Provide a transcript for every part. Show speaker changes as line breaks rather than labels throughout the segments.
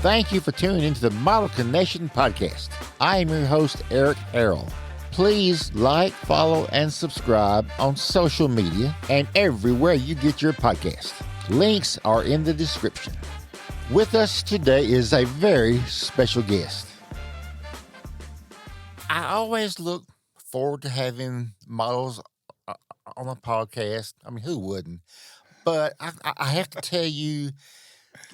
Thank you for tuning into the Model Connection podcast. I am your host, Eric Harrell. Please like, follow, and subscribe on social media and everywhere you get your podcast. Links are in the description. With us today is a very special guest. I always look forward to having models on a podcast. I mean, who wouldn't? But I have to tell you,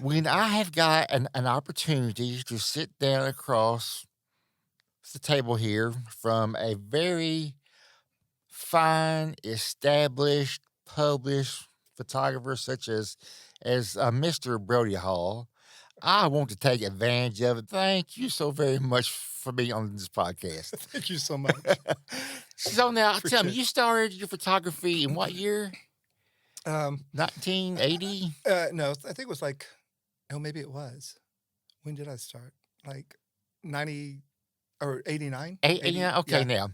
when I have got an opportunity to sit down across the table here from a very fine, established, published photographer such as Mr. Brody Hall, I want to take advantage of it. Thank you so very much for being on this podcast.
Thank you so much.
So now, tell me, you started your photography in what year? 1980?
No, I think it was like, maybe it was. When did I start? Like 90 or 89?
89? Okay,
yeah.
now.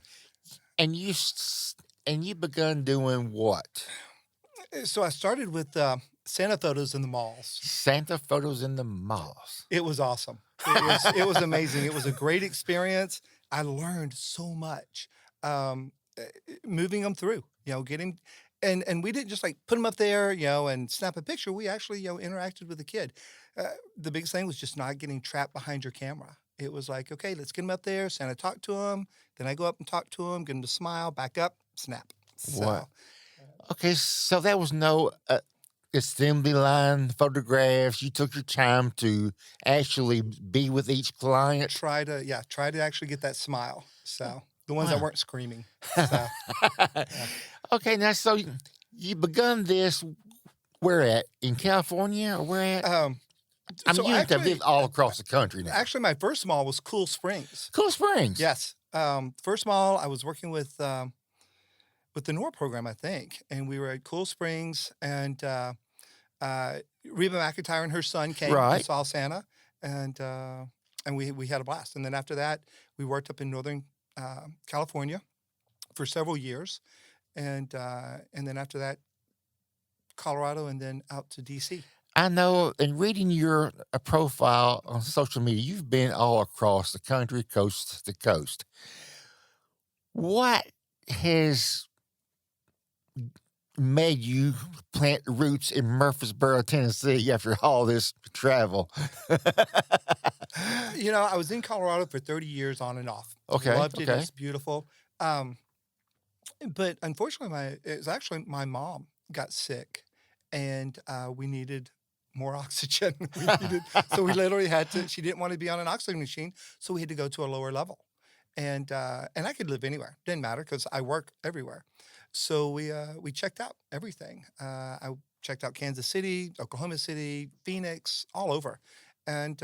And you begun doing what?
So I started with Santa photos in the malls.
Santa photos in the malls.
It was awesome. It was amazing. It was a great experience. I learned so much moving them through, getting, and we didn't just like put them up there, and snap a picture. We actually, interacted with the kid. The biggest thing was just not getting trapped behind your camera. It was like, okay, let's get him up there. Santa talk to him. Then I go up and talk to him, get him to smile, back up, snap. So,
Wow. Okay, so that was no assembly line photographs. You took your time to actually be with each client.
Try to actually get that smile. So the ones that weren't screaming. So,
Okay, now so you begun this where at? In California or where at?
so
you have to
actually-
live all across the country now.
Actually, my first mall was Cool Springs.
Cool Springs.
Yes. First mall, I was working with the NOR program, I think, and we were at Cool Springs, and Reba McEntire and her son came
Right.
and saw Santa, and we had a blast. And then after that, we worked up in Northern California for several years, and then after that, Colorado, and then out to DC.
I know, in reading your profile on social media, you've been all across the country, coast to coast. What has made you plant roots in Murfreesboro, Tennessee after all this travel?
I was in Colorado for 30 years on and off.
Okay,
Loved it.
okay.
It's beautiful. But unfortunately, it was actually my mom got sick, and we needed more oxygen. So we literally had to. She didn't want to be on an oxygen machine, so we had to go to a lower level. And I could live anywhere. Didn't matter because I work everywhere. So we checked out everything. I checked out Kansas City, Oklahoma City, Phoenix, all over, and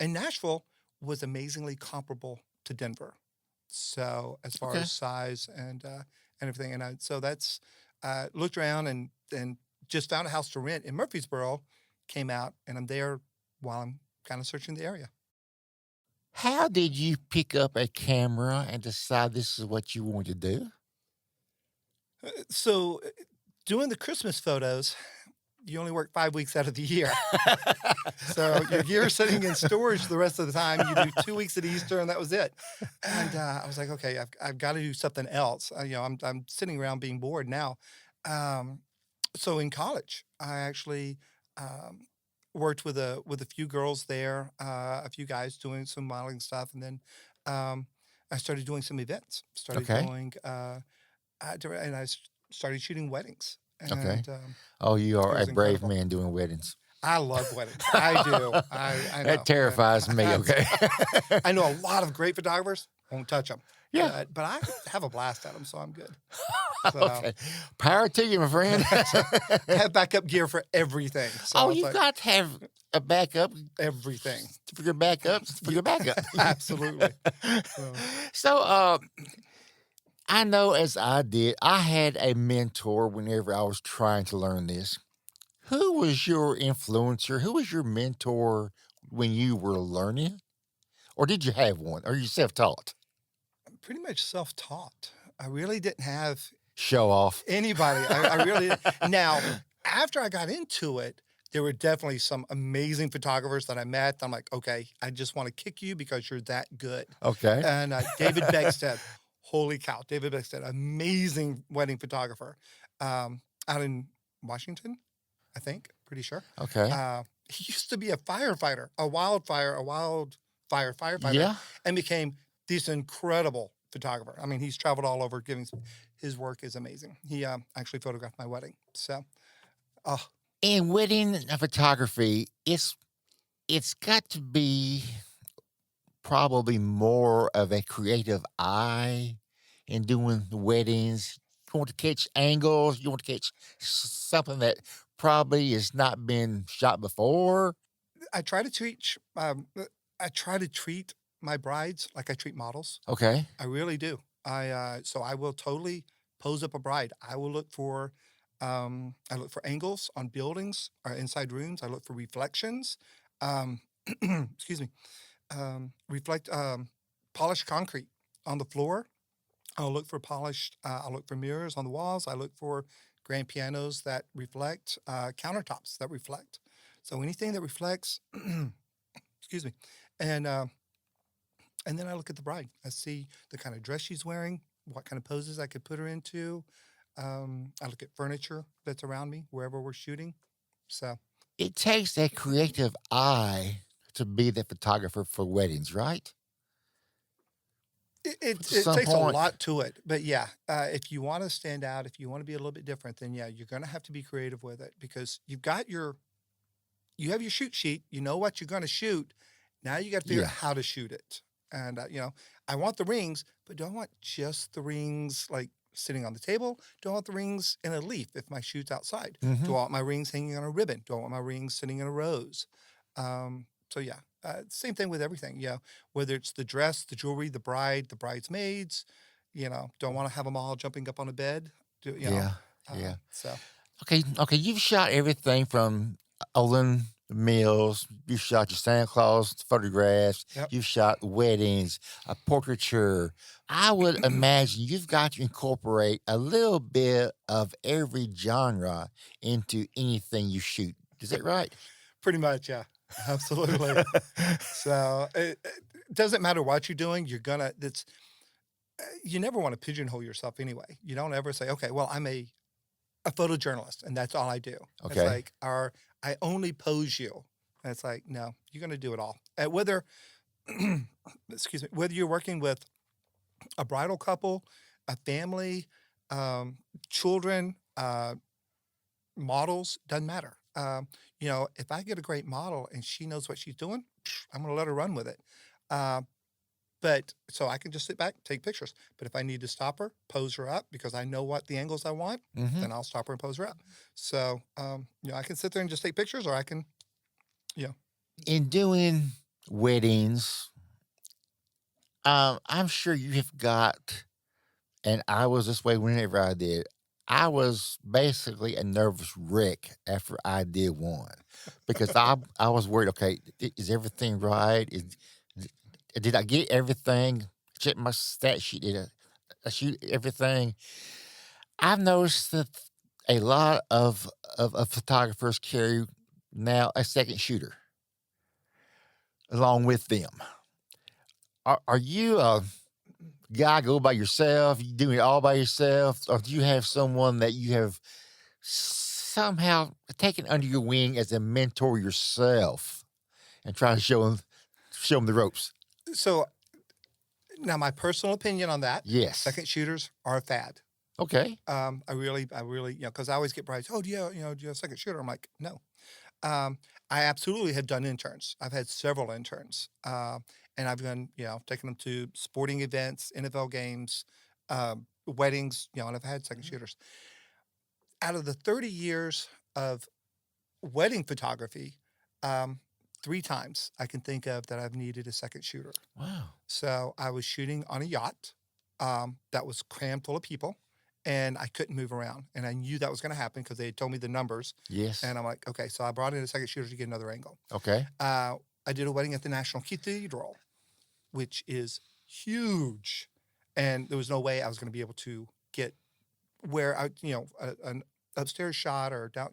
Nashville was amazingly comparable to Denver. So as far as size and everything, and so that's looked around and just found a house to rent in Murfreesboro. Came out, and I'm there while I'm kind of searching the area.
How did you pick up a camera and decide this is what you want to do?
So doing the Christmas photos, you only work 5 weeks out of the year. So your gear's sitting in storage the rest of the time. You do 2 weeks at Easter, and that was it. And I was like, okay, I've got to do something else. I'm sitting around being bored now. So in college, I actually worked with a few girls there, a few guys doing some modeling stuff, and then I started doing some events. Started
Okay.
doing, and I started shooting weddings. And,
Okay. Oh, you
it
are
was
a brave
incredible.
man doing weddings.
I love weddings. I do. I know.
That terrifies me, okay?
I know a lot of great photographers. Won't touch them.
Yeah.
But I have a blast at them, so I'm good. So,
Okay. Power to you, my friend.
I have backup gear for everything. So
Oh,
it's
you've
like,
got to have a backup
everything.
for your backups, for your backup.
Absolutely.
So, I know as I did, I had a mentor whenever I was trying to learn this. Who was your influencer? Who was your mentor when you were learning? Or did you have one? Or you self-taught?
Pretty much self-taught. I really didn't have
Show off.
anybody. I really didn't. Now, after I got into it, There were definitely some amazing photographers that I met. I'm like, okay, I just want to kick you because you're that good.
Okay.
And David Begstead, holy cow, David Begstead, amazing wedding photographer, out in Washington, I think, pretty sure.
Okay.
He used to be a firefighter, a wildfire firefighter,
Yeah.
and became this incredible photographer. I mean, he's traveled all over giving. His work is amazing. He actually photographed my wedding. So, oh,
In wedding photography, it's got to be probably more of a creative eye in doing the weddings. You want to catch angles, you want to catch something that probably has not been shot before.
I try to treat I try to treat my brides like I treat models.
Okay.
I really do. So I will totally pose up a bride. I look for angles on buildings or inside rooms. I look for reflections. Um, excuse me. Reflect polished concrete on the floor. I'll look for mirrors on the walls. I look for grand pianos that reflect, countertops that reflect. So anything that reflects, excuse me, and uh, and then I look at the bride. I see the kind of dress she's wearing, what kind of poses I could put her into. I look at furniture that's around me wherever we're shooting. So
It takes a creative eye to be the photographer for weddings, right? To
it
some
takes a
point.
lot to it, but yeah, if you want to stand out, if you want to be a little bit different, then yeah, you're going to have to be creative with it because you have your shoot sheet, you know what you're going to shoot. Now you got to figure out
Yeah.
how to shoot it. And I want the rings, but do I want just the rings like sitting on the table? Do I want the rings in a leaf if my shoot's outside? Do
Hmm.
I want my rings hanging on a ribbon? Do I want my rings sitting in a rose? So yeah, same thing with everything. Yeah, whether it's the dress, the jewelry, the bride, the bridesmaids. Don't want to have them all jumping up on a bed. Do you know?
Yeah. Yeah.
So
Okay, okay, you've shot everything from Olin Mills, you shot your Santa Claus photographs,
yep.
you've shot weddings, a portraiture. I would imagine you've got to incorporate a little bit of every genre into anything you shoot. Is that right?
Pretty much, yeah. Absolutely. So, it doesn't matter what you're doing, you never wanna pigeonhole yourself anyway. You don't ever say, "Okay, well, I'm a photojournalist, and that's all I do." It's
Okay.
like, or, "I only pose you." And it's like, "No, you're gonna do it all." Whether excuse me, whether you're working with a bridal couple, a family, um, children, models, doesn't matter. If I get a great model and she knows what she's doing, I'm gonna let her run with it. Uh, but so I can just sit back, take pictures. But if I need to stop her, pose her up because I know what the angles I want,
Hmm.
then I'll stop her and pose her up. So I can sit there and just take pictures, or I can, you know,
In doing weddings, I'm sure you have got, and I was this way whenever I did. I was basically a nervous wreck after I did one because I was worried. Okay, is everything right? Did I get everything? Check my stat sheet. Did I shoot everything? I've noticed that a lot of photographers carry now a second shooter along with them. Are you a guy go by yourself? You doing it all by yourself, or do you have someone that you have somehow taken under your wing as a mentor yourself and trying to show them the ropes?
so now my personal opinion on that,
Yes.
second shooters are a fad.
Okay.
I really, because I always get brides. Oh, do you have a second shooter? I'm like, no. I absolutely have done interns. I've had several interns, and I've taken them to sporting events, NFL games, weddings, and I've had second shooters. Out of the 30 years of wedding photography, um, 3 times I can think of that I've needed a second shooter.
Wow.
So I was shooting on a yacht that was crammed full of people, and I couldn't move around. And I knew that was going to happen because they had told me the numbers.
Yes.
And I'm like, okay, so I brought in a second shooter to get another angle.
Okay.
I did a wedding at the National Cathedral, which is huge, and there was no way I was going to be able to get where upstairs shot or down,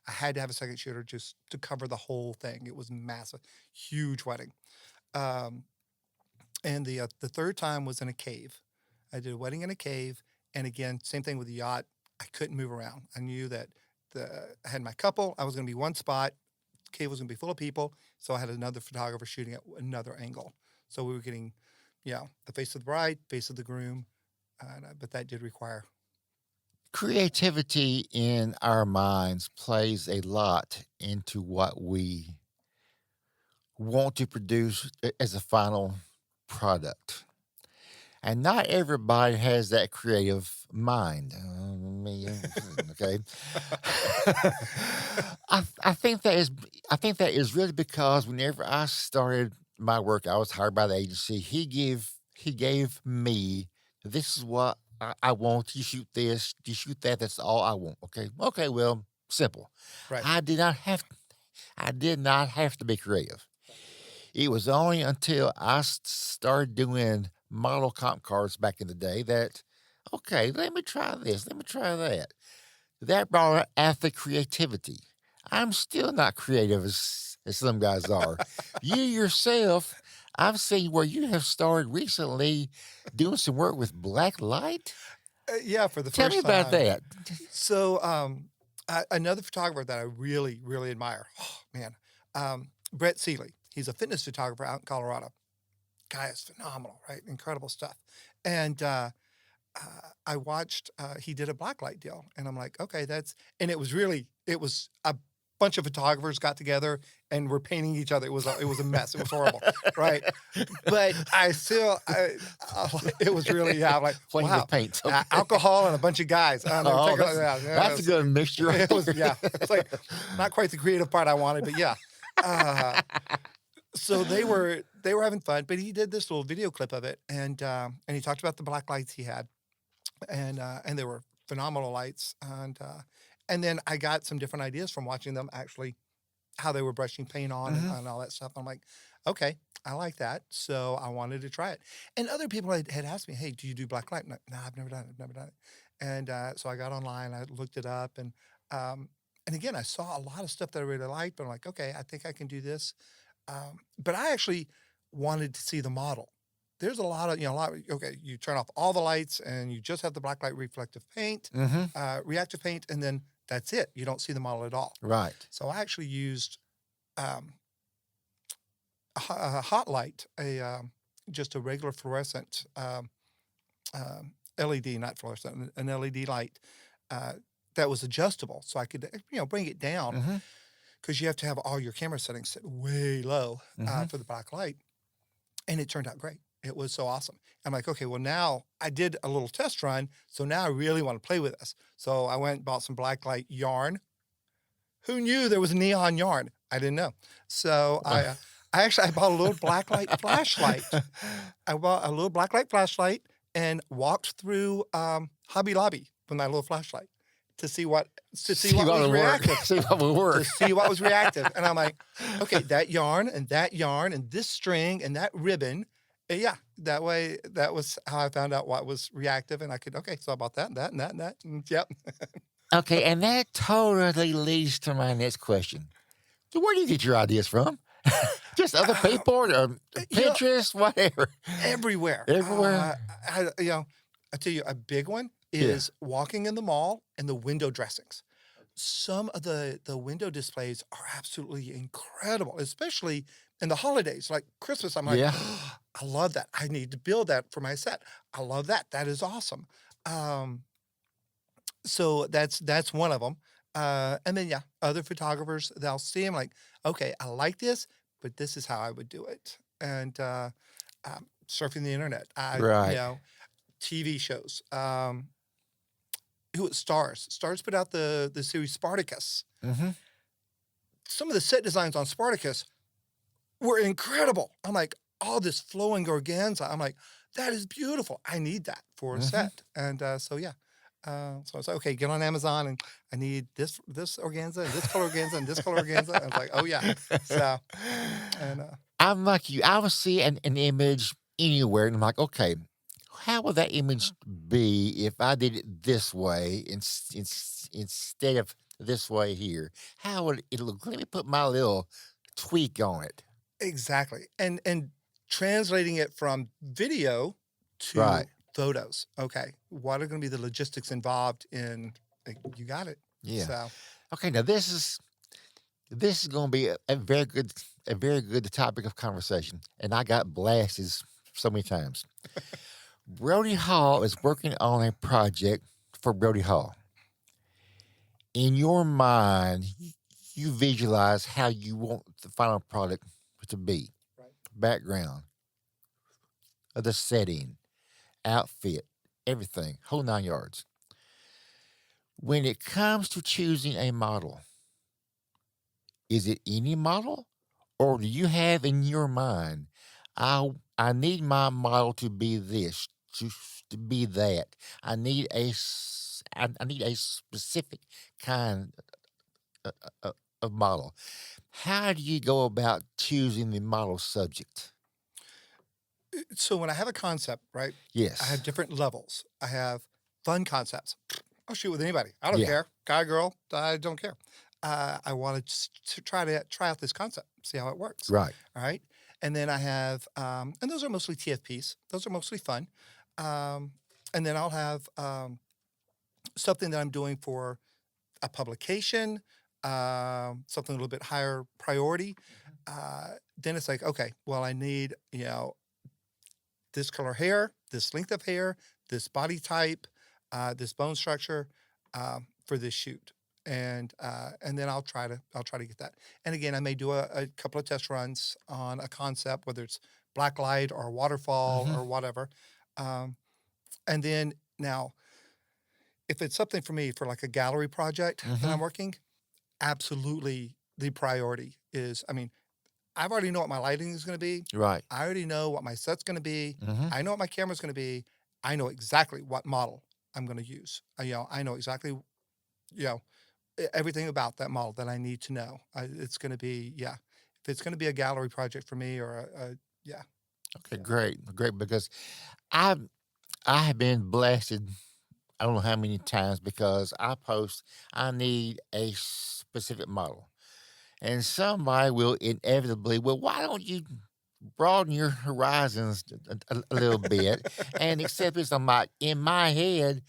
I had to have a second shooter just to cover the whole thing. It was massive, huge wedding. Um, and the third time was in a cave. I did a wedding in a cave, and again, same thing with the yacht. I couldn't move around. I knew that I had my couple. I was going to be one spot. Cave was going to be full of people, so I had another photographer shooting at another angle. So we were getting, the face of the bride, face of the groom, but that did require
Creativity in our minds plays a lot into what we want to produce as a final product. And not everybody has that creative mind. Me, okay. I think that is really because whenever I started my work, I was hired by the agency. He gave me, this is what I want. You shoot this, you shoot that. That's all I want. Okay. Okay. Well, simple.
right.
I did not have. I did not have to be creative. It was only until I started doing model comp cards back in the day that, okay, let me try this, let me try that. That brought out the creativity. I'm still not creative as some guys are. You yourself, I've seen where you have started recently doing some work with Blacklight.
Yeah, for the
Tell me
first
about
time.
that.
So, another photographer that I really, really admire. Oh man, Brett Seeley. He's a fitness photographer out in Colorado. Guy is phenomenal, right? Incredible stuff. And I watched. He did a blacklight deal, and I'm like, okay, and it was a bunch of photographers got together and were painting each other. It was a mess. It was horrible, right? But it was really, I'm like,
Playing
wow,
with paint. Okay.
alcohol and a bunch of guys.
Oh, that's a good mixture. Right
it was,
there.
yeah. It's like not quite the creative part I wanted, but yeah. Uh, so they were having fun, but he did this little video clip of it, and he talked about the black lights he had, and they were phenomenal lights, and then I got some different ideas from watching them actually how they were brushing paint on
Mhm.
and all that stuff. I'm like, okay, I like that, so I wanted to try it. And other people had asked me, hey, do you do black light? No, I've never done it. I've never done it. And so I got online, I looked it up, and again, I saw a lot of stuff that I really liked, but I'm like, okay, I think I can do this. But I actually wanted to see the model. There's a lot of, okay, you turn off all the lights and you just have the black light reflective paint,
Mhm.
reactive paint, and then that's it. You don't see the model at all.
Right.
So I actually used um, a hot light, just a regular fluorescent LED, not fluorescent, an LED light uh, that was adjustable, so I could bring it down
Mhm.
because you have to have all your camera settings set way low
Mhm.
for the black light, and it turned out great. It was so awesome. I'm like, okay, well now I did a little test run, so now I really want to play with this. So I went and bought some blacklight yarn. Who knew there was neon yarn? I didn't know. So I bought a little blacklight flashlight. I bought a little blacklight flashlight and walked through Hobby Lobby with my little flashlight to see what
See
was
what would work.
reactive.
See what would work.
To see what was reactive. And I'm like, okay, that yarn and this string and that ribbon. And yeah, that way, that was how I found out what was reactive. And okay, so I bought that and that and that and that. And yep.
Okay, and that totally leads to my next question. So where do you get your ideas from? Just other people, or
You know,
Pinterest, whatever.
everywhere.
Everywhere.
I tell you, a big one
Yeah.
is walking in the mall and the window dressings. Some of the window displays are absolutely incredible, especially in the holidays, like Christmas. I'm like,
Yeah.
I love that. I need to build that for my set. I love that. That is awesome. Um, so that's one of them. And then yeah, other photographers they'll see them like, okay, I like this, but this is how I would do it. And surfing the internet,
Right.
TV shows. Who Stars put out the series Spartacus.
Mm-hmm.
Some of the set designs on Spartacus were incredible. I'm like, all this flowing organza. I'm like, that is beautiful. I need that for a
Mhm.
set. And so yeah. So I was like, okay, get on Amazon and I need this organza and this color organza and this color organza. And I was like, oh yeah. So and
I'm like you. I would see an image anywhere, and I'm like, okay, how would that image be if I did it this way instead of this way here? How would it look? Let me put my little tweak on it.
Exactly, and translating it from video
Right.
to photos. Okay, what are gonna be the logistics involved in you got it.
Yeah.
So,
Okay. Now this is going to be a very good topic of conversation, and I got blasted so many times. Brody Hall is working on a project for Brody Hall. In your mind, you visualize how you want the final product to be.
right.
Background, the setting, outfit, everything, whole 9 yards. When it comes to choosing a model, is it any model, or do you have in your mind, I need my model to be this, to be that. I need a specific kind of model. How do you go about choosing the model subject?
So when I have a concept, right, I have
Yes.
different levels. I have fun concepts. I'll shoot with anybody. I don't
Yeah.
care. Guy, girl, I don't care. I wanted to try out this concept, see how it works.
Right.
All right. And then I have, and those are mostly TFPs. Those are mostly fun. Um, and then I'll have something that I'm doing for a publication, something a little bit higher priority. Then it's like, okay, well, I need, this color hair, this length of hair, this body type, this bone structure for this shoot, and then I'll try to get that. And again, I may do a couple of test runs on a concept, whether it's blacklight or waterfall
Hmm.
or whatever. Um, and then now, if it's something for me for like a gallery project that
Hmm.
I'm working, absolutely the priority is. I mean, I've already know what my lighting is gonna be.
Right.
I already know what my set's gonna be.
Hmm.
I know what my camera's gonna be. I know exactly what model I'm gonna use. I know exactly, everything about that model that I need to know. It's gonna be, yeah. If it's gonna be a gallery project for me or yeah.
Okay,
So,
great, great. Because I I have been blasted. I don't know how many times because I post. I need a specific model, and somebody will inevitably. Well, why don't you broaden your horizons a little bit and accept this? I'm like, in my head,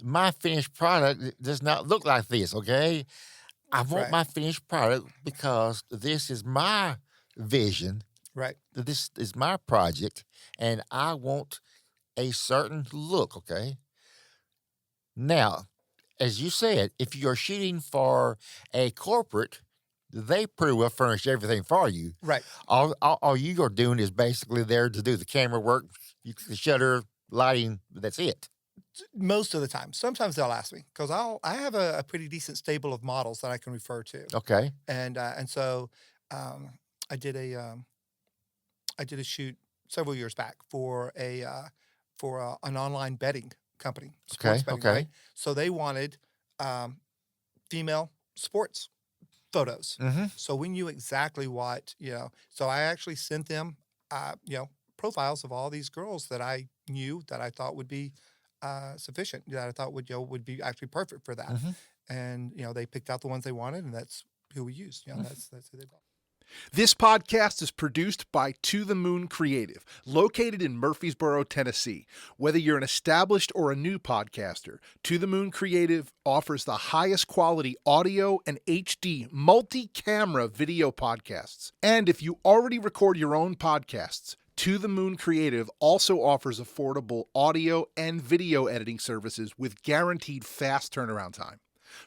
my finished product does not look like this. Okay, I want
right,
my finished product because this is my vision.
right,
This is my project, and I want a certain look. Okay. Now, as you said, if you're shooting for a corporate, they pretty well furnish everything for you.
right.
All you are doing is basically there to do the camera work, the shutter, lighting. That's it.
Most of the time. Sometimes they'll ask me because I have a pretty decent stable of models that I can refer to.
Okay.
And so, um, I did a, I did a shoot several years back for an online betting company, sports
Okay.
betting, right?
Okay.
So they wanted, um, female sports photos.
Mm-hmm.
So we knew exactly what, so I actually sent them, profiles of all these girls that I knew that I thought would be, sufficient, that I thought would be actually perfect for that.
Mm-hmm.
And, they picked out the ones they wanted, and that's who we used. That's who they bought.
This podcast is produced by To the Moon Creative, located in Murfreesboro, Tennessee. Whether you're an established or a new podcaster, To the Moon Creative offers the highest quality audio and HD multi-camera video podcasts. And if you already record your own podcasts, To the Moon Creative also offers affordable audio and video editing services with guaranteed fast turnaround time.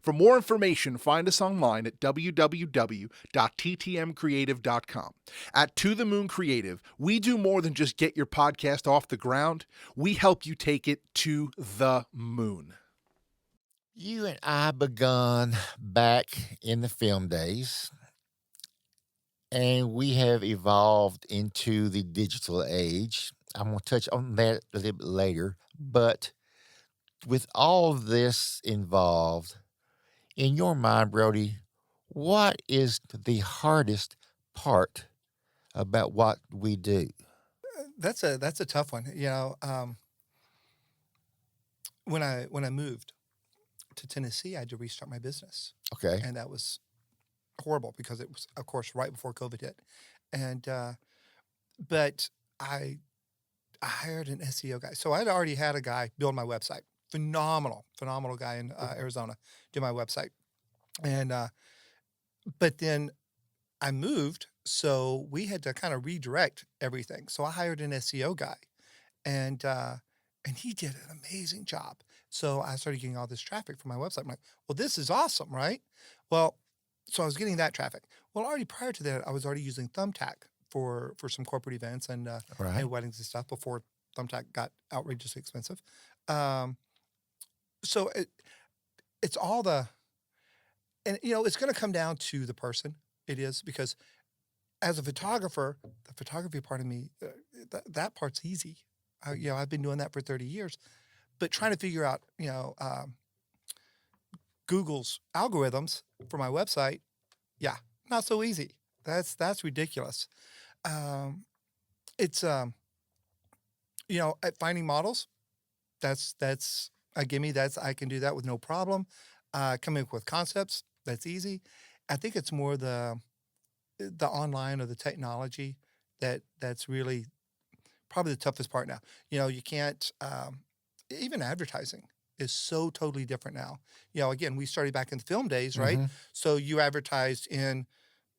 For more information, find us online at www.ttmcreative.com. At To the Moon Creative, we do more than just get your podcast off the ground. We help you take it to the moon.
You and I begun back in the film days, and we have evolved into the digital age. I'm going to touch on that a little bit later, but with all this involved, in your mind, Brody, what is the hardest part about what we do?
That's a tough one. when I moved to Tennessee, I had to restart my business,
Okay.
and that was horrible because it was, of course, right before COVID hit, and but I hired an SEO guy. So I'd already had a guy build my website. Phenomenal guy in Arizona, do my website, and but then I moved, so we had to kind of redirect everything. So I hired an SEO guy, and he did an amazing job. So I started getting all this traffic from my website. I'm like, well, this is awesome, right? Well, so I was getting that traffic. Well, already prior to that, I was already using Thumbtack for some corporate events
Right.
and weddings and stuff before Thumbtack got outrageously expensive. Um, so it's all and it's going to come down to the person. It is, because as a photographer, the photography part of me, that part's easy. I've been doing that for 30 years, but trying to figure out, Google's algorithms for my website, yeah, not so easy. That's ridiculous. Um, it's at finding models, that's a gimme. I can do that with no problem. Coming up with concepts, that's easy. I think it's more the online or the technology that's really probably the toughest part now. You can't even advertising is so totally different now. Again, we started back in the film days, right?
Mhm.
So you advertised in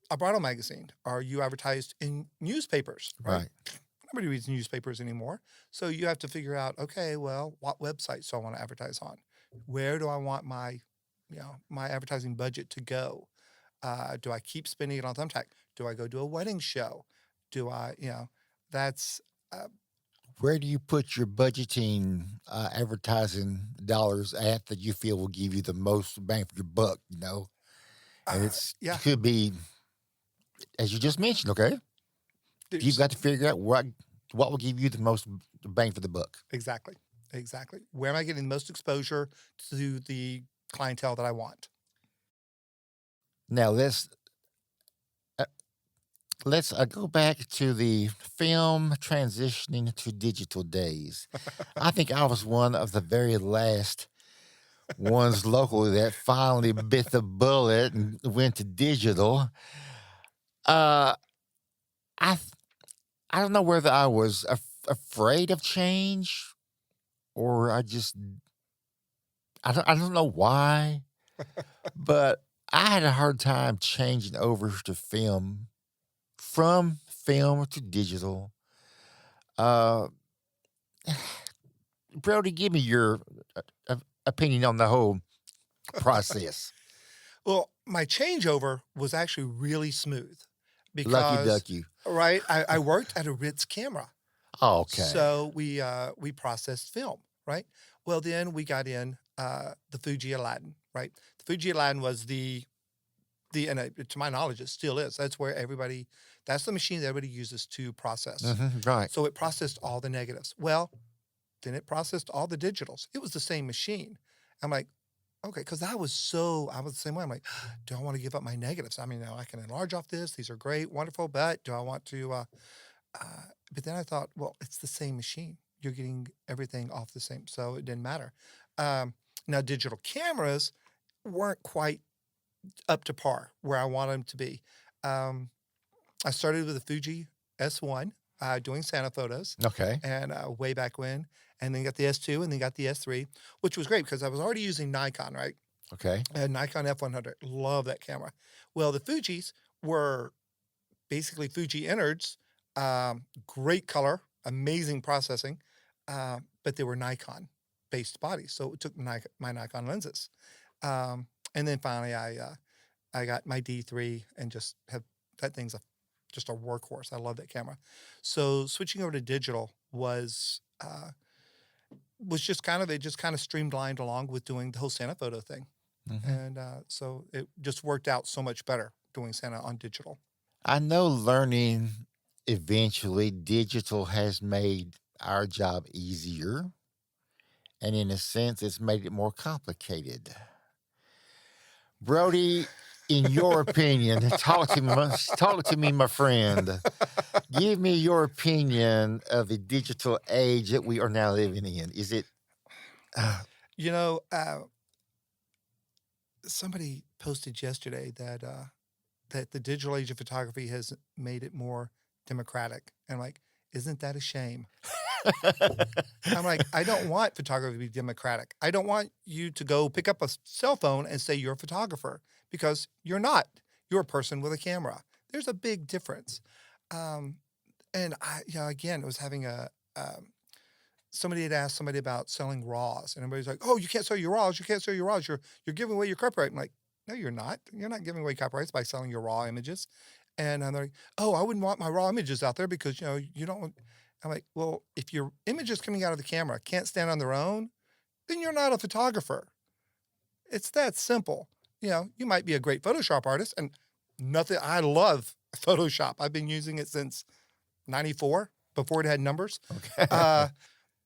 a bridal magazine or you advertised in newspapers, right?
Right.
Nobody reads newspapers anymore. So you have to figure out, okay, well, what websites do I want to advertise on? Where do I want my advertising budget to go? Do I keep spending it on Thumbtack? Do I go do a wedding show? Do I, that's uh,
Where do you put your budgeting advertising dollars at that you feel will give you the most bang for your buck? And
yeah,
it could be, as you just mentioned. Okay, you've
there's
got to figure out what will give you the most bang for the buck.
exactly. Where am I getting the most exposure to the clientele that I want?
Now let's go back to the film transitioning to digital days. I think I was one of the very last ones locally that finally bit the bullet and went to digital. Uh, I th- I don't know whether I was afraid of change or I don't know why, but I had a hard time changing over to film from film to digital. Uh, Brody, give me your opinion on the whole process.
Well, my changeover was actually really smooth
Lucky
because,
duck you.
right, I worked at a Ritz camera.
Okay.
So we processed film, right? Well, then we got in the Fuji Aladdin, right? The Fuji Aladdin was and to my knowledge, it still is. That's the machine that everybody uses to process.
Right.
So it processed all the negatives. Well, then it processed all the digitals. It was the same machine. I'm like, okay, because I was the same way. I'm like, do I want to give up my negatives? I mean, I can enlarge off this. These are great, wonderful, but do I want to? But then I thought, well, it's the same machine. You're getting everything off the same, so it didn't matter. Now, digital cameras weren't quite up to par where I want them to be. Um, I started with a Fuji S1 doing Santa photos,
Okay.
and way back when, and then got the S2 and then got the S3, which was great because I was already using Nikon, right?
Okay.
I had Nikon F100. Love that camera. Well, the Fujis were basically Fuji innards, great color, amazing processing, but they were Nikon-based bodies, so it took my Nikon lenses. And then finally, I got my D3 and just have that thing's just a workhorse. I love that camera. So switching over to digital was just kind of streamlined along with doing the whole Santa photo thing, and so it just worked out so much better doing Santa on digital.
I know learning eventually digital has made our job easier, and in a sense, it's made it more complicated. Brody, in your opinion, talk to me, my friend. Give me your opinion of the digital age that we are now living in. Is it?
You know, somebody posted yesterday that that the digital age of photography has made it more democratic. And I'm like, isn't that a shame? I'm like, I don't want photography to be democratic. I don't want you to go pick up a cell phone and say you're a photographer, because you're not. You're a person with a camera. There's a big difference. Um, and I, again, I was having somebody had asked somebody about selling raws, and everybody's like, "Oh, you can't sell your raws. You can't sell your raws. You're giving away your copyright." I'm like, "No, you're not. You're not giving away copyrights by selling your raw images." And they're like, "Oh, I wouldn't want my raw images out there because you don't want." I'm like, "Well, if your images coming out of the camera can't stand on their own, then you're not a photographer. It's that simple. You might be a great Photoshop artist, and nothing. I love Photoshop. I've been using it since '94, before it had numbers.
Okay.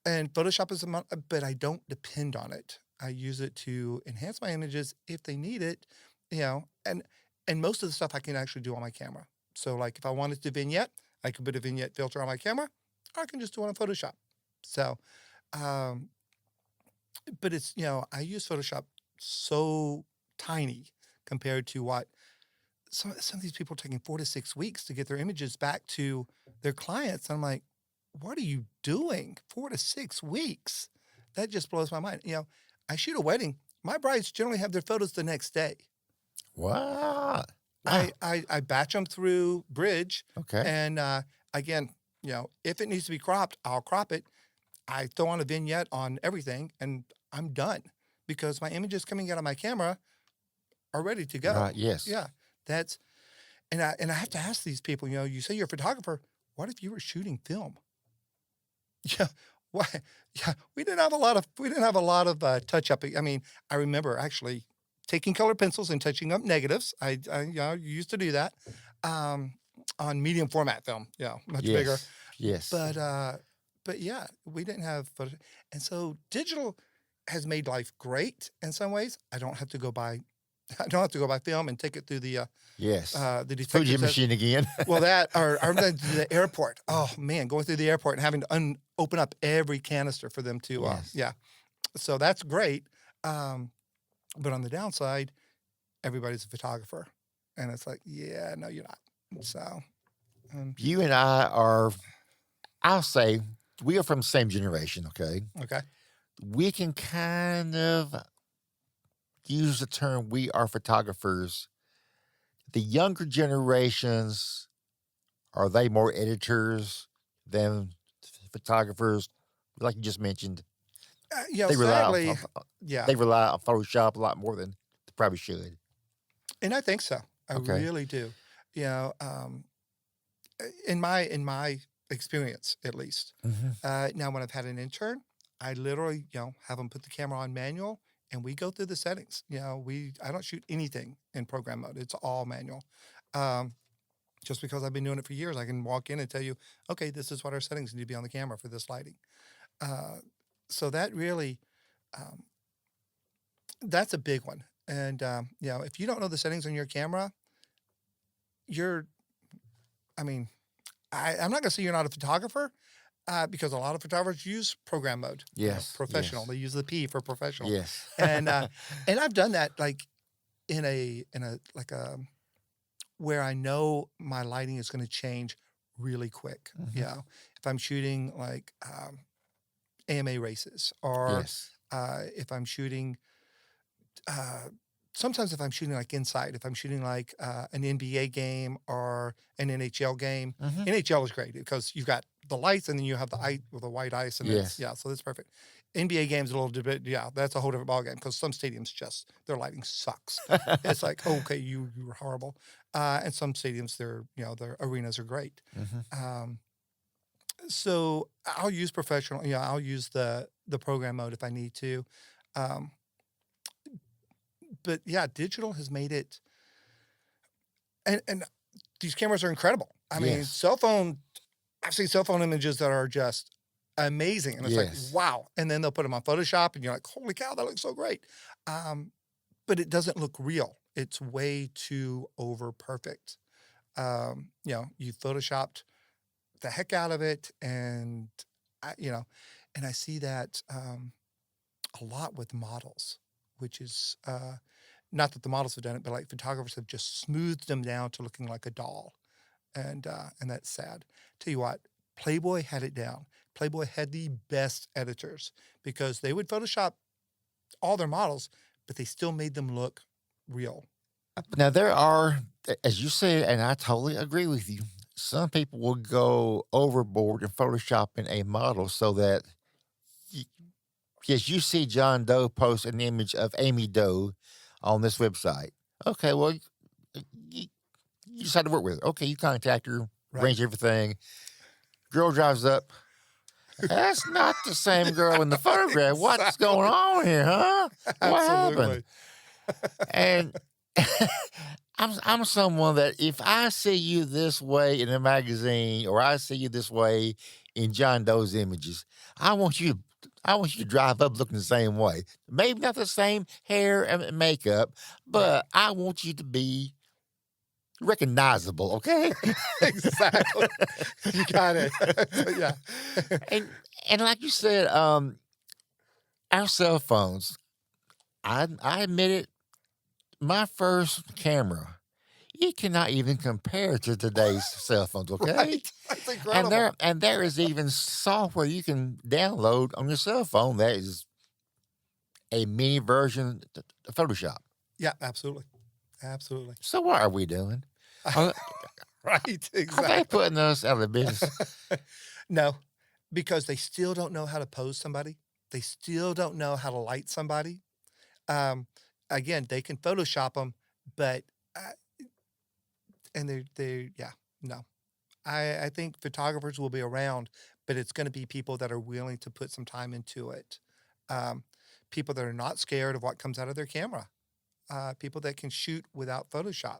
And Photoshop is but I don't depend on it. I use it to enhance my images if they need it, and most of the stuff I can actually do on my camera. So like if I wanted to vignette, I could put a vignette filter on my camera, or I can just do it on Photoshop. So, um, but it's, I use Photoshop so tiny compared to what some of these people are taking 4 to 6 weeks to get their images back to their clients. And I'm like, what are you doing? 4 to 6 weeks? That just blows my mind. I shoot a wedding. My brides generally have their photos the next day.
Wow.
I batch them through Bridge.
Okay.
And again, if it needs to be cropped, I'll crop it. I throw on a vignette on everything, and I'm done because my images coming out of my camera are ready to go.
Right. Yes.
Yeah, that's and I have to ask these people. You say you're a photographer. What if you were shooting film? Yeah, why? Yeah, we didn't have a lot of touch up. I mean, I remember actually taking colored pencils and touching up negatives. I used to do that on medium format film. Much bigger.
Yes.
But yeah, we didn't have photo, and so digital has made life great in some ways. I don't have to go buy film and take it through the
Yes.
the
Fuji
detective
machine again.
well, that or the airport. Oh man, going through the airport and having to open up every canister for them to.
Yes.
Yeah, so that's great. But on the downside, everybody's a photographer, and it's like, yeah, no, you're not. So,
You and I are, I'll say, we are from the same generation. Okay.
okay,
We can kind of use the term "we are photographers." The younger generations, are they more editors than photographers? Like you just mentioned, they rely
sadly,
on
yeah,
they rely on Photoshop a lot more than they probably should.
and I think so. I
Okay.
really do. In my experience, at least. Now, when I've had an intern, I literally, have them put the camera on manual, and we go through the settings. I don't shoot anything in program mode. It's all manual. Just because I've been doing it for years, I can walk in and tell you, okay, this is what our settings need to be on the camera for this lighting. So that really, that's a big one. And, if you don't know the settings on your camera, I'm not going to say you're not a photographer, because a lot of photographers use program mode.
Yes.
Professional.
Yes.
They use the P for professional.
Yes.
And I've done that like in a where I know my lighting is going to change really quick. If I'm shooting like AMA races, or
Yes.
if I'm shooting. Sometimes if I'm shooting like inside, if I'm shooting like an NBA game or an NHL game, NHL is great because you've got the lights and then you have the ice with the white ice, and
Yes.
so that's perfect. NBA games a little bit, that's a whole different ballgame because some stadiums just their lighting sucks. It's like, okay, you were horrible, and some stadiums their arenas are great. So I'll use professional. I'll use the program mode if I need to. But yeah, digital has made it, and these cameras are incredible. I mean,
Yes.
I've seen cell phone images that are just amazing, and it's
Yes.
like, wow. And then they'll put them on Photoshop, and you're like, holy cow, that looks so great. But it doesn't look real. It's way too over perfect. You Photoshopped the heck out of it, and and I see that a lot with models, which is not that the models have done it, but like photographers have just smoothed them down to looking like a doll, and that's sad. Tell you what, Playboy had it down. Playboy had the best editors because they would Photoshop all their models, but they still made them look real.
Now, there are, as you said, and I totally agree with you, some people will go overboard in Photoshopping a model so that, yes, you see John Doe post an image of Amy Doe on this website. Okay, well, you decide to work with her. Okay, you contact her, arrange everything. Girl drives up. That's not the same girl in the photograph. What's going on here, huh? What happened? And I'm someone that if I see you this way in a magazine or I see you this way in John Doe's images, I want you to drive up looking the same way. Maybe not the same hair and makeup, but I want you to be recognizable, okay?
Exactly. You got it. Yeah.
And like you said, our cell phones, I admit it, my first camera, you cannot even compare to today's cell phones, okay?
Right. That's incredible.
And there is even software you can download on your cell phone that is a mini version of Photoshop.
Yeah, absolutely. Absolutely.
So what are we doing?
Right,
Are
exactly.
they putting us out of business?
No, because they still don't know how to pose somebody. They still don't know how to light somebody. Again, they can Photoshop them, but and no. I think photographers will be around, but it's going to be people that are willing to put some time into it. People that are not scared of what comes out of their camera. People that can shoot without Photoshop.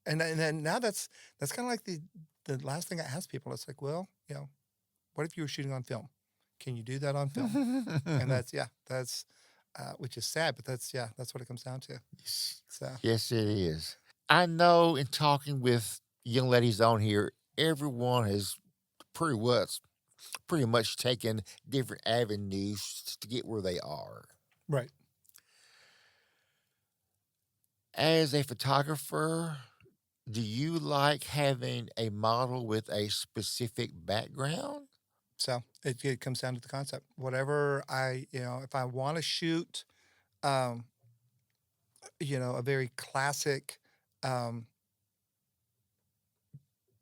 And then now that's kind of like the last thing I ask people. It's like, well, what if you were shooting on film? Can you do that on film? And that's which is sad, but that's what it comes down to. So
Yes, it is. I know in talking with young ladies on here, everyone has pretty much taken different avenues to get where they are.
right.
As a photographer, do you like having a model with a specific background?
So it comes down to the concept. Whatever if I want to shoot, a very classic,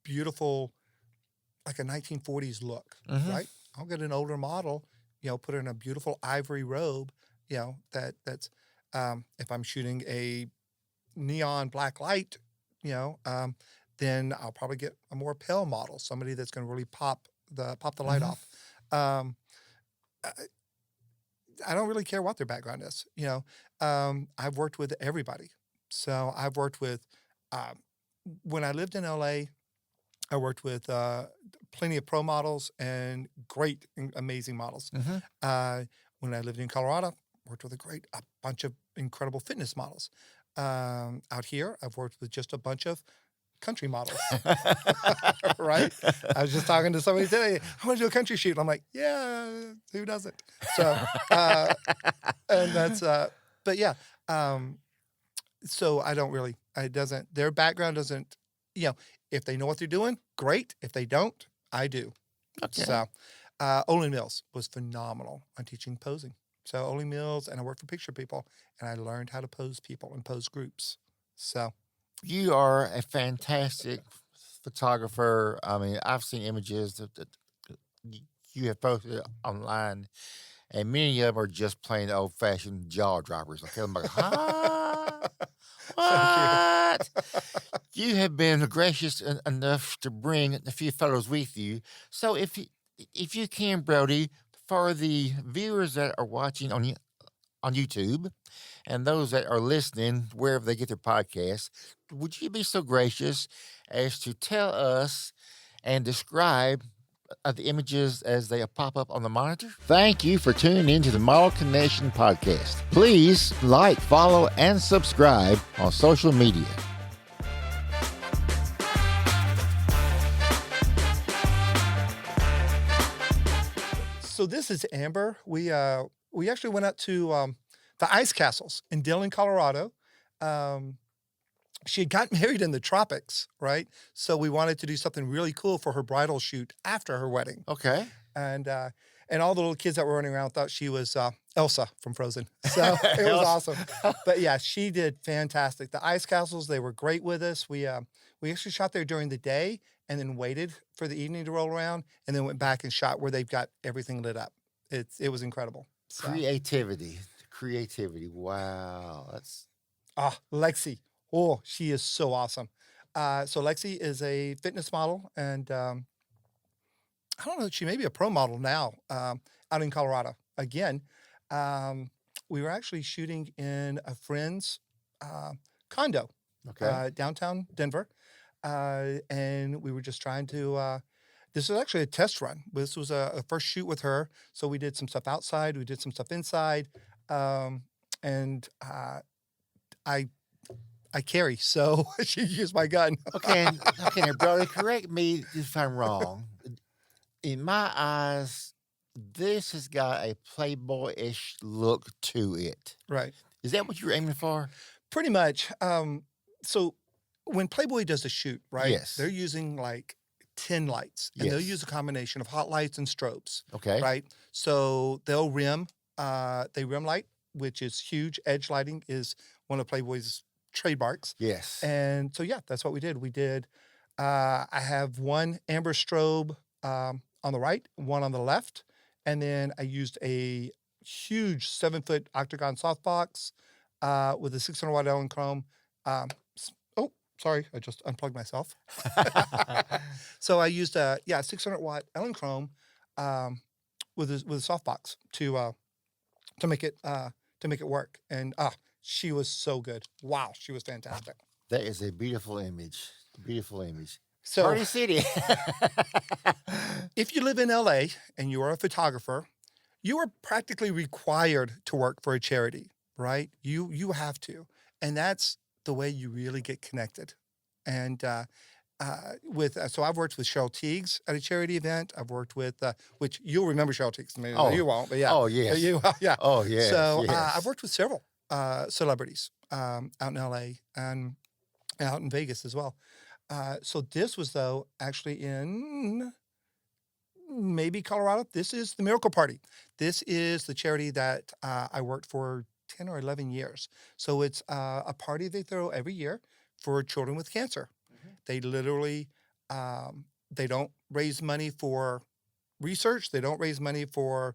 beautiful, like a 1940s look, right? I'll get an older model, put her in a beautiful ivory robe, that's if I'm shooting a neon black light, then I'll probably get a more pale model, somebody that's going to really pop the light off. I don't really care what their background is. I've worked with everybody. So I've worked with, when I lived in LA, I worked with plenty of pro models and great, amazing models. When I lived in Colorado, worked with a bunch of incredible fitness models. Out here, I've worked with just a bunch of country models, right? I was just talking to somebody today. I want to do a country shoot. I'm like, yeah, who doesn't? So, and that's, but yeah. So I don't really, their background doesn't, if they know what they're doing, great. If they don't, I do.
Okay.
So, Olin Mills was phenomenal on teaching posing. So Olin Mills, and I worked for Picture People, and I learned how to pose people and pose groups. So
You are a fantastic photographer. I mean, I've seen images that you have posted online, and many of them are just plain old-fashioned jaw droppers. Okay, I'm like, huh? What? You have been gracious enough to bring a few photos with you. So if you can, Brody, for the viewers that are watching on YouTube and those that are listening wherever they get their podcasts, would you be so gracious as to tell us and describe the images as they pop up on the monitor? Thank you for tuning in to the Model Connection podcast. Please like, follow, and subscribe on social media.
So this is Amber. We we actually went out to the ice castles in Dillon, Colorado. Um, she had gotten married in the tropics, right? So we wanted to do something really cool for her bridal shoot after her wedding.
Okay.
And all the little kids that were running around thought she was Elsa from Frozen. So it was
Elsa.
awesome. But yeah, she did fantastic. The ice castles, they were great with us. We actually shot there during the day and then waited for the evening to roll around and then went back and shot where they've got everything lit up. It was incredible. So,
Creativity. Wow. That's
Lexi. Oh, she is so awesome. So Lexi is a fitness model and I don't know, she may be a pro model now, out in Colorado. Again, we were actually shooting in a friend's condo,
okay.
downtown Denver, and we were just trying to. This was actually a test run. This was a first shoot with her, so we did some stuff outside, we did some stuff inside, and I carry, so she used my gun.
Okay. Now, Brody, correct me if I'm wrong. In my eyes, this has got a Playboy-ish look to it.
Right.
Is that what you're aiming for?
Pretty much. So when Playboy does a shoot, right?
Yes.
They're using like 10 lights, and they'll
Yes.
use a combination of hot lights and strobes,
Okay.
right? So they'll rim, they rim light, which is huge. Edge lighting is one of Playboy's trademarks.
Yes.
And so, yeah, that's what we did. We did, I have one amber strobe on the right, one on the left. And then I used a huge 7-foot octagon softbox with a 600 watt Ellen chrome. Oh, sorry, I just unplugged myself. So I used a 600 watt Ellen chrome with a softbox to make it work. And she was so good. Wow, she was fantastic.
That is a beautiful image. Beautiful image.
So
Party City.
if you live in LA and you are a photographer, you are practically required to work for a charity, right? You have to. And that's the way you really get connected. And so I've worked with Cheryl Teagues at a charity event. I've worked with, which you'll remember Cheryl Teagues. Maybe
Oh.
you won't, but yeah.
Oh, yes.
Yeah.
Oh, yes.
So
yes.
I've worked with several celebrities out in LA and out in Vegas as well. So this was, though, actually in maybe Colorado. This is the Miracle Party. This is the charity that I worked for 10 or 11 years. So it's a party they throw every year for children with cancer.
Mhm.
They literally, they don't raise money for research. They don't raise money for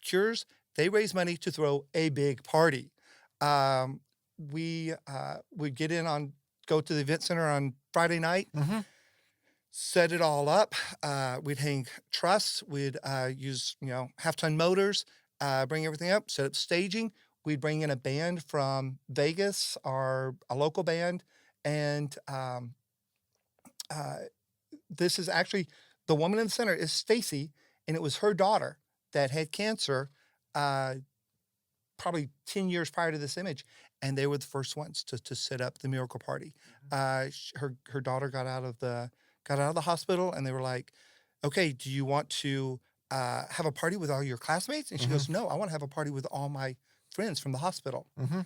cures. They raise money to throw a big party. We would go to the event center on Friday night,
Mhm.
set it all up. We'd hang trusses. We'd use half-ton motors, bring everything up, set up staging. We'd bring in a band from Vegas, a local band, and this is actually the woman in the center is Stacy, and it was her daughter that had cancer probably 10 years prior to this image, and they were the first ones to set up the Miracle Party. Her daughter got out of the hospital, and they were like, "Okay, do you want to have a party with all your classmates?" And she goes, "No, I want to have a party with all my friends from the hospital."
Mm-hmm.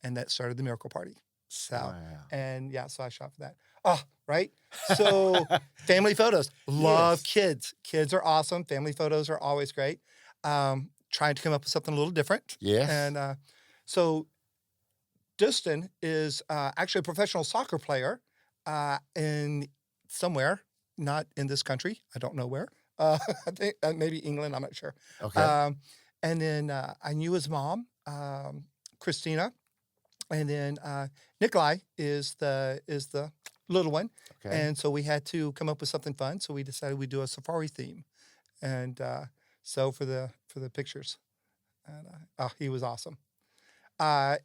And that started the Miracle Party. So,
Wow.
and yeah, so I shot for that. Oh, right. So family photos. Love
Yes.
kids. Kids are awesome. Family photos are always great. Trying to come up with something a little different.
Yes.
And so Dustin is actually a professional soccer player in somewhere, not in this country. I don't know where. I think maybe England. I'm not sure.
Okay.
And then I knew his mom, Christina, and then Nikolai is the little one.
Okay.
And so we had to come up with something fun. So we decided we'd do a safari theme, and so for the pictures, and he was awesome. And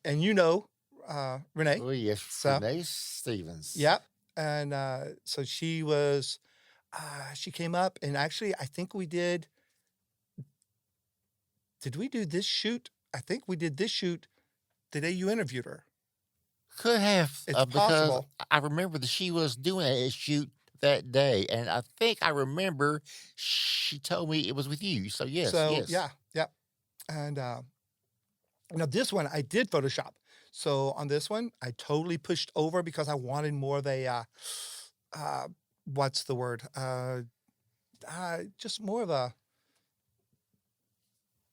Renee.
Oh, yes.
So-
Renee Stevens.
Yep. And so she was, she came up, and actually, I think we did. Did we do this shoot? I think we did this shoot the day you interviewed her.
Could have.
It's
Because
possible.
I remember that she was doing a shoot that day. And I think I remember she told me it was with you. So, yes.
So
yes.
yeah. And now this one I did Photoshop. So on this one, I totally pushed over because I wanted more of a uh, what's the word? Just more of a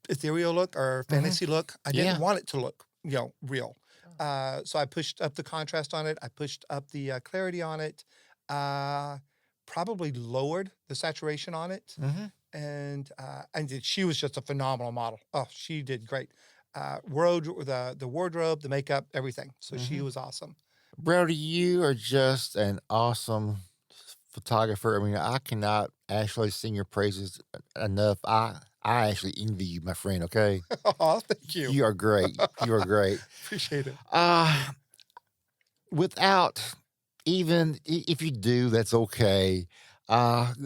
ethereal look or fantasy look. I didn't
Yeah.
want it to look, real. So I pushed up the contrast on it. I pushed up the clarity on it. Probably lowered the saturation on it. And she was just a phenomenal model. Oh, she did great. The wardrobe, the makeup, everything. So she was awesome.
Brody, you are just an awesome photographer. I mean, I cannot actually sing your praises enough. I actually envy you, my friend. Okay,
Oh, thank you.
you are great. You are great.
Appreciate it.
Without even if you do, that's okay.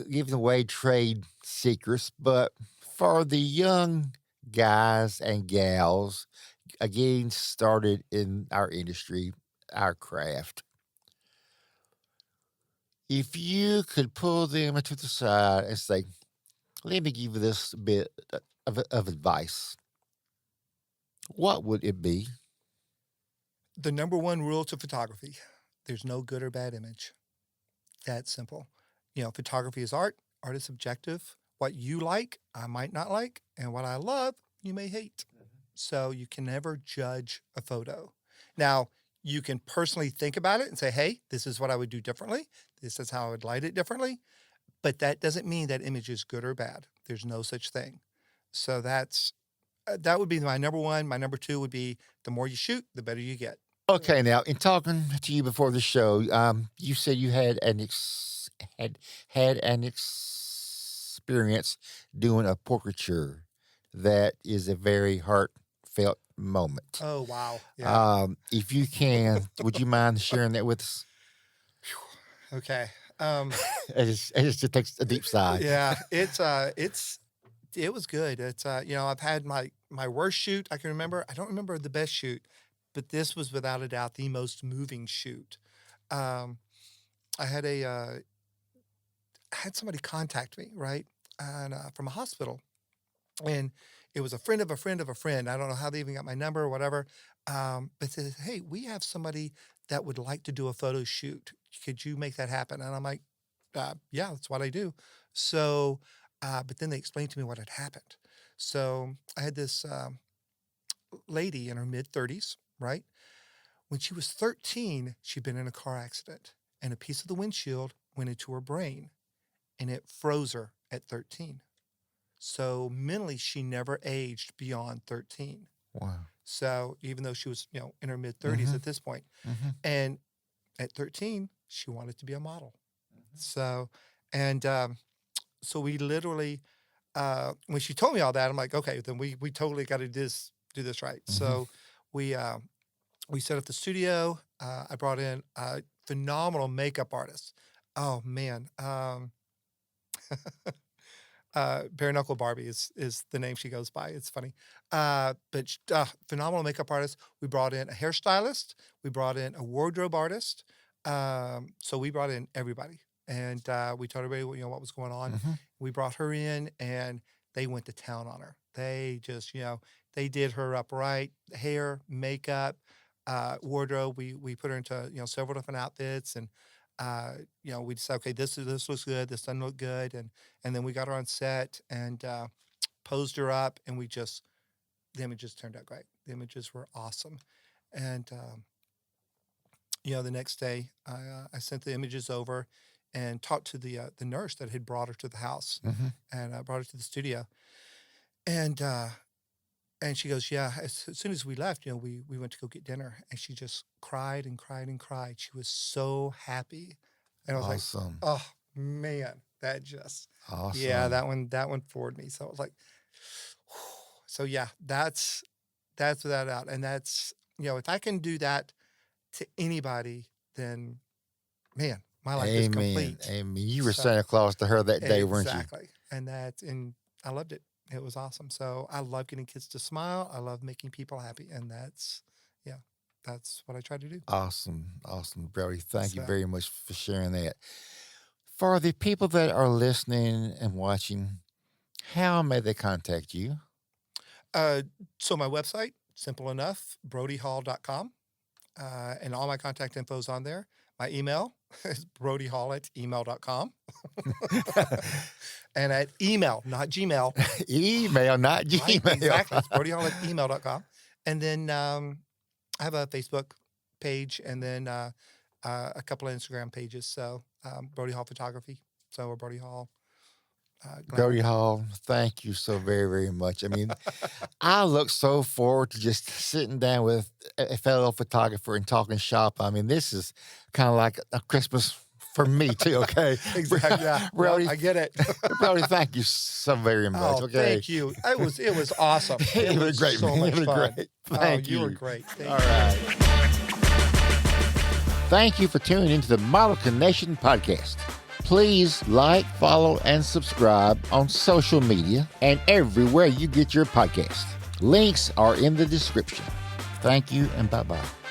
Giving away trade secrets, but for the young guys and gals getting started in our industry, our craft, if you could pull them to the side and say, let me give you this bit of advice, what would it be?
The number one rule to photography: there's no good or bad image. That simple. Photography is art. Art is subjective. What you like, I might not like, and what I love, you may hate. So you can never judge a photo. Now, you can personally think about it and say, hey, this is what I would do differently. This is how I would light it differently. But that doesn't mean that image is good or bad. There's no such thing. So that would be my number one. My number two would be the more you shoot, the better you get.
Okay, now in talking to you before the show, you said you had an experience doing a portraiture. That is a very heartfelt moment.
Oh, wow. Yeah.
If you can, would you mind sharing that with us?
Okay.
It just takes a deep sigh.
Yeah, it was good. I've had my worst shoot I can remember. I don't remember the best shoot, but this was without a doubt the most moving shoot. Um, I had somebody contact me, right, and from a hospital, and it was a friend of a friend of a friend. I don't know how they even got my number or whatever. But says, hey, we have somebody that would like to do a photo shoot. Could you make that happen? And I'm like, yeah, that's what I do. So, but then they explained to me what had happened. So I had this lady in her mid 30s, right? When she was 13, she'd been in a car accident and a piece of the windshield went into her brain and it froze her at 13. So mentally, she never aged beyond 13.
Wow.
So even though she was, in her mid 30s at this point, and at 13, she wanted to be a model. So, and so we literally, when she told me all that, I'm like, okay, then we totally got to do this right. So we set up the studio. I brought in a phenomenal makeup artist. Oh man. Bare Knuckle Barbie is the name she goes by. It's funny. But phenomenal makeup artist. We brought in a hairstylist. We brought in a wardrobe artist. So we brought in everybody. And we told everybody, what was going on. We brought her in and they went to town on her. They just, they did her up right. Hair, makeup, wardrobe. We put her into, several different outfits and we decided, okay, this looks good, this doesn't look good, and then we got her on set and posed her up, and the images turned out great. The images were awesome, and the next day I sent the images over and talked to the nurse that had brought her to the house, and I brought her to the studio, and she goes, yeah. As soon as we left, we went to go get dinner, and she just cried and cried and cried. She was so happy, and I was
Awesome.
like, oh man, that just
Awesome.
yeah, that one floored me. So I was like, so yeah, that's without a doubt, and that's if I can do that to anybody, then man, my life is complete.
Amen. You were Santa Claus to her that day, weren't you?
Exactly, and I loved it. It was awesome. So I love getting kids to smile. I love making people happy. And that's what I try to do.
Awesome. Brody, thank you
So-
very much for sharing that. For the people that are listening and watching, how may they contact you?
So my website, simple enough, brodyhall.com. And all my contact info is on there. My email is brodyhall@email.com. And at email, not Gmail.
Email, not
Right,
Gmail.
exactly. It's brodyhall@email.com. And then I have a Facebook page and then a couple of Instagram pages. So Brody Hall Photography. So we're Brody Hall.
Brody Hall, thank you so very, very much. I mean, I look so forward to just sitting down with a fellow photographer and talking shop. I mean, this is kind of like a Christmas for me too, okay?
Exactly. Yeah.
Brody,
I get it.
Brody, thank you so very much,
Oh,
okay?
thank you. It was awesome.
It was great,
so
man.
much
It was
fun.
great. Thank
you
you.
were great. Thank
All
you.
right. Thank you for tuning into the Model Connection podcast. Please like, follow, and subscribe on social media and everywhere you get your podcast. Links are in the description. Thank you and bye-bye.